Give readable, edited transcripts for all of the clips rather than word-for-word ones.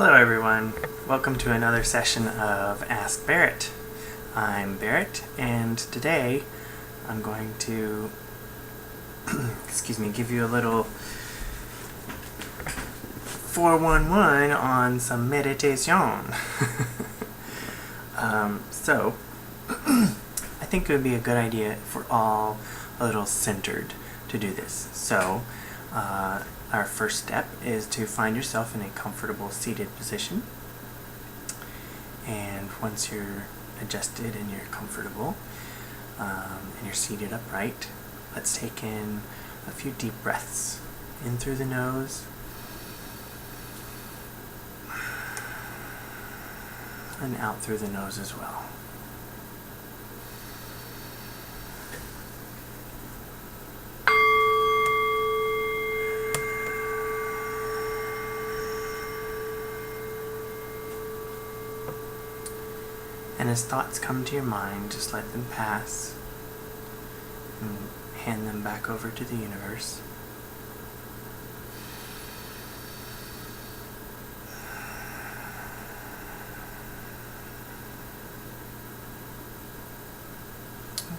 Hello everyone, welcome to another session of Ask Barret. I'm Barret, and today I'm going to give you a little 411 on some meditation. So I think it would be a good idea if we're all a little centered to do this. So our first step is to find yourself in a comfortable seated position. And once you're adjusted and you're comfortable and you're seated upright, let's take in a few deep breaths. In through the nose and out through the nose as well. And as thoughts come to your mind, just let them pass and hand them back over to the universe.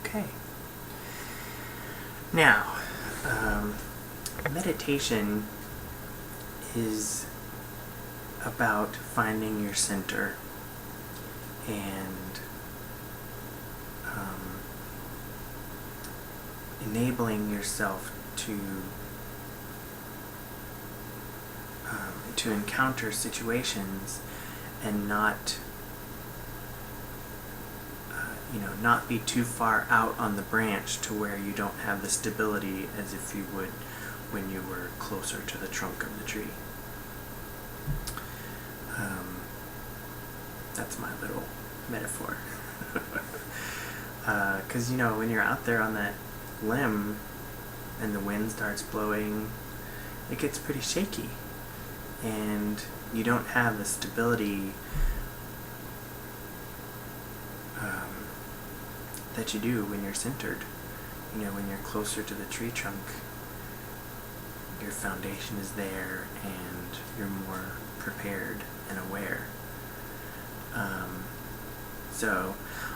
Okay. Now, meditation is about finding your center and enabling yourself to encounter situations and not be too far out on the branch to where you don't have the stability as if you would when you were closer to the trunk of the tree. That's my little metaphor. Because when you're out there on that limb and the wind starts blowing, it gets pretty shaky, and you don't have the stability that you do when you're centered. When you're closer to the tree trunk, your foundation is there and you're more prepared and aware. So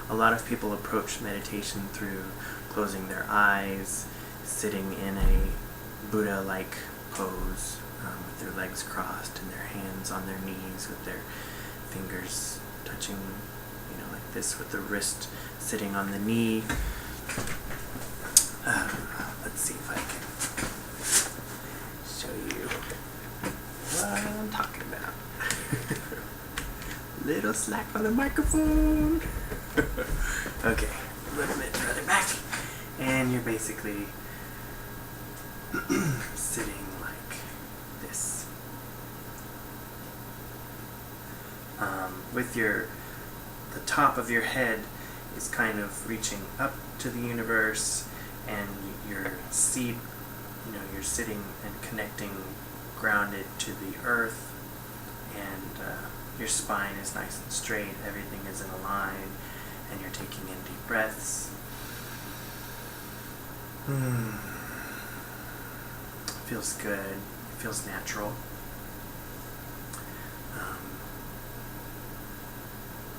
a lot of people approach meditation through closing their eyes, sitting in a Buddha-like pose with their legs crossed and their hands on their knees with their fingers touching, like this, with the wrist sitting on the knee. Let's see if I can show you what I'm talking about. Little slack on the microphone. Okay, a little bit further back, and you're basically sitting like this, with the top of your head is kind of reaching up to the universe, and your seat, you're sitting and connecting, grounded to the earth, and your spine is nice and straight, everything is in a line, and you're taking in deep breaths. It feels good, it feels natural.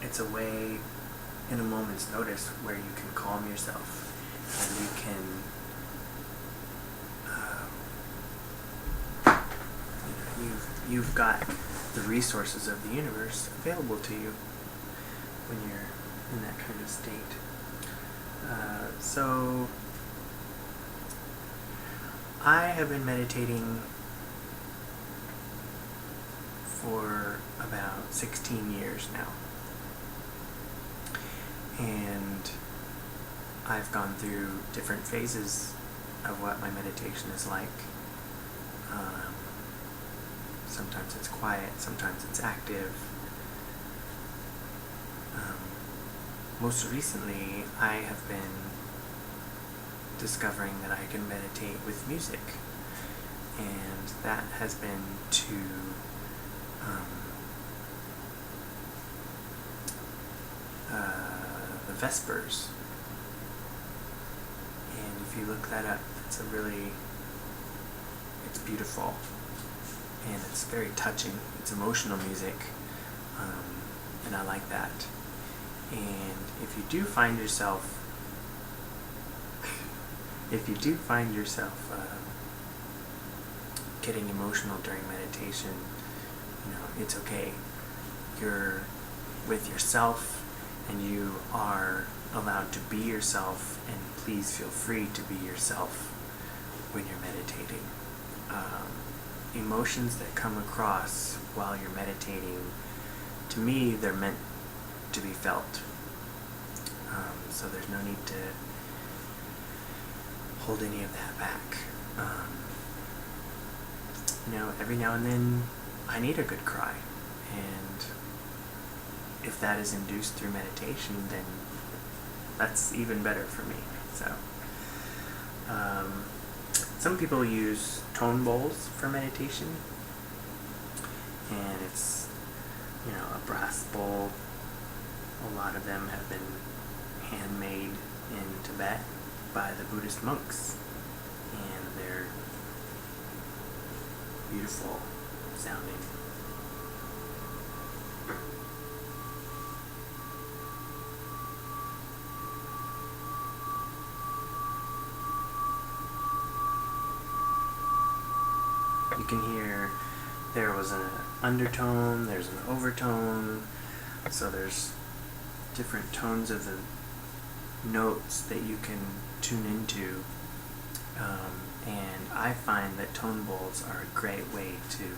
It's a way, in a moment's notice, where you can calm yourself and you can you've got the resources of the universe available to you when you're in that kind of state. So I have been meditating for about 16 years now, and I've gone through different phases of what my meditation is like. Sometimes it's quiet, sometimes it's active. Most recently, I have been discovering that I can meditate with music, and that has been to the Vespers. And if you look that up, it's beautiful. and it's very touching. It's emotional music, and I like that. And if you do find yourself getting emotional during meditation, it's okay. You're with yourself, and you are allowed to be yourself, and please feel free to be yourself when you're meditating. Emotions that come across while you're meditating, to me, they're meant to be felt. So there's no need to hold any of that back. Every now and then I need a good cry, and if that is induced through meditation, then that's even better for me. So some people use tone bowls for meditation, and it's a brass bowl. A lot of them have been handmade in Tibet by the Buddhist monks, and they're beautiful sounding. You can hear there was an undertone, there's an overtone, so there's different tones of the notes that you can tune into, and I find that tone bowls are a great way to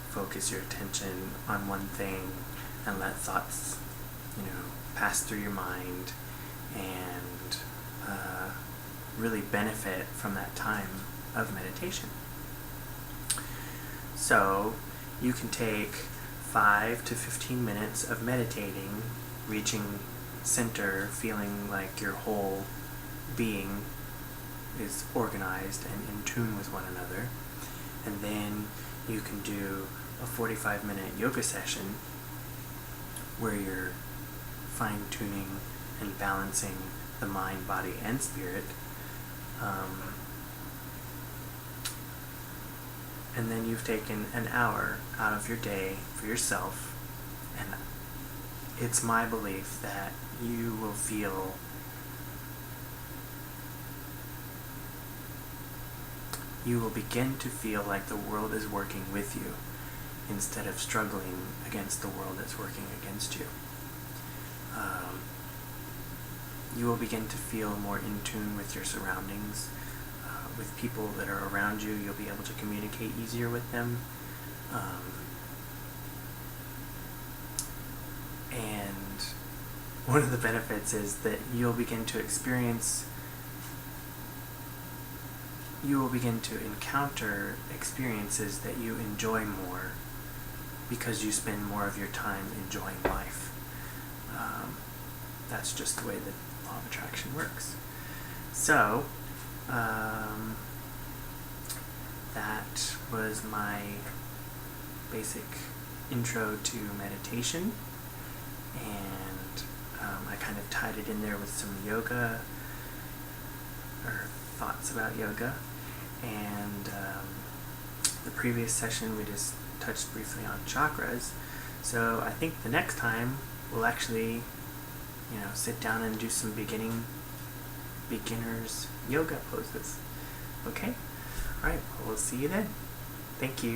focus your attention on one thing and let thoughts pass through your mind, and really benefit from that time of meditation. So you can take 5 to 15 minutes of meditating, reaching center, feeling like your whole being is organized and in tune with one another. And then you can do a 45-minute yoga session where you're fine-tuning and balancing the mind, body, and spirit. And then you've taken an hour out of your day for yourself, and it's my belief that you will begin to feel like the world is working with you instead of struggling against the world that's working against you. You will begin to feel more in tune with your surroundings. With people that are around you, you'll be able to communicate easier with them. And one of the benefits is that you will begin to encounter experiences that you enjoy more because you spend more of your time enjoying life. That's just the way that law of attraction works. So, that was my basic intro to meditation, and I kind of tied it in there with some yoga, or thoughts about yoga, and the previous session we just touched briefly on chakras. So I think the next time we'll actually sit down and do some beginners yoga poses. Okay? Alright, well, we'll see you then. Thank you.